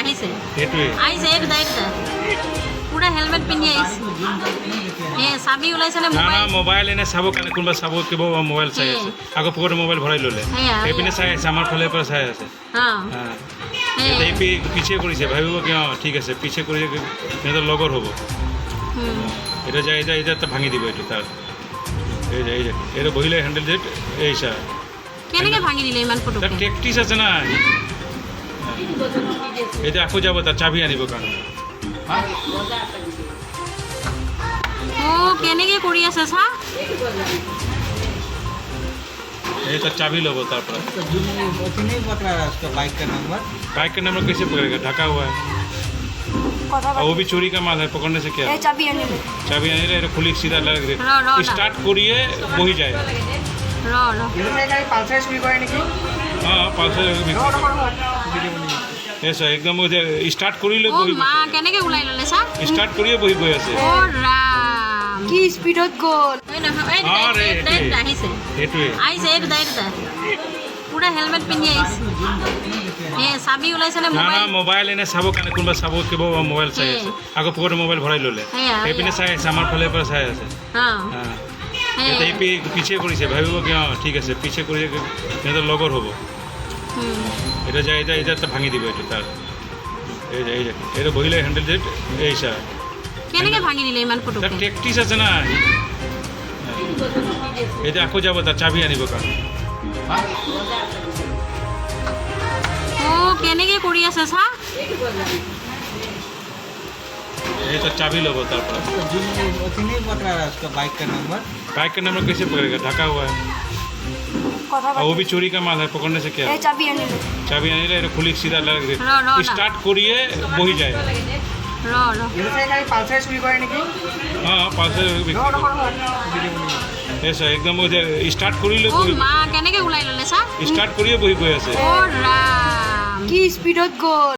আহিছে আহিছে পুৰা হেলমেট পিন্ধি আহিছে চাবি ওলাইছে নে মোবাইল এনে চাব কাৰণে কোনোবা চাব কিবা মোবাইল চাই আছে আকৌ পকেটত মোবাইল ভৰাই ল'লে সেইপিনে চাই আছে আমাৰ ফালে পৰা চাই আছে পিছে কৰিছে ভাবিব কি ঠিক আছে পিছে কৰিছে সিহঁতৰ লগৰ হ'ব এটা যায় এটা এটা ভাঙি দিব এইটো তাৰ এই যে এটা বহিলে হেণ্ডেল যে এই চাৰ কেনেকৈ ভাঙি দিলে ইমান ফটো তাৰ প্ৰ্যাকটিস আছে না এটা আকৌ যাব তাৰ চাবি আনিব কাৰণে ও কেনেকৈ কৰি আছে চা ये तो चाबी लो तार पर नहीं पकड़ा रहा उसका बाइक का नंबर कैसे पकड़ेगा ढका हुआ है और वो भी चोरी का माल है पकड़ने से क्या चाबी आने ले खुली सीधा लग दे स्टार्ट करिए वही जाए हाँ पालसर ऐसा एकदम स्टार्ट करिले वही केनेके उलाई लले सा स्टार्ट करिए वही गई আছে ও রাম কি স্পিডত গল আহিছে এটুৱে আহিছে এটা পুৰা হেলমেট পিন্ধি আহিছে চাবি ওলাইছে নে মোবাইল এনে চাব কাৰণে কোনোবা চাব কিবা মোবাইল চাই আছে আকৌ পকেটত মোবাইল ভৰাই ল'লে সেইপিনে চাই আছে আমাৰ ফালে পৰা চাই আছে পিছে কৰিছে ভাবিব কি ঠিক আছে পিছে কৰিছে সিহঁতৰ লগৰ হ'ব এটা যায় এটা এটা ভাঙি দিব এইটো তাৰ এই যে এটা বহিলে হেণ্ডেল যে এই চাৰ কেনেকৈ ভাঙি দিলে ইমান ফটো তাৰ প্ৰ্যাকটিস আছে না এটা আকৌ যাব তাৰ চাবি আনিব কাৰণে ও কেনেকৈ কৰি আছে চা ये तो चाबी लो तार पर नहीं पकड़ा रहा उसका बाइक का नंबर कैसे पकड़ेगा ढका हुआ है और वो भी चोरी का माल है पकड़ने से क्या चाबी आने ले खुली सीधा लग दे स्टार्ट करिए वही जाए हाँ पालसर ऐसा एकदम स्टार्ट करिले কেনেকৈ উলাই ললে চা स्टार्ट करिए वही गई আছে ও রাম কি স্পিডত গল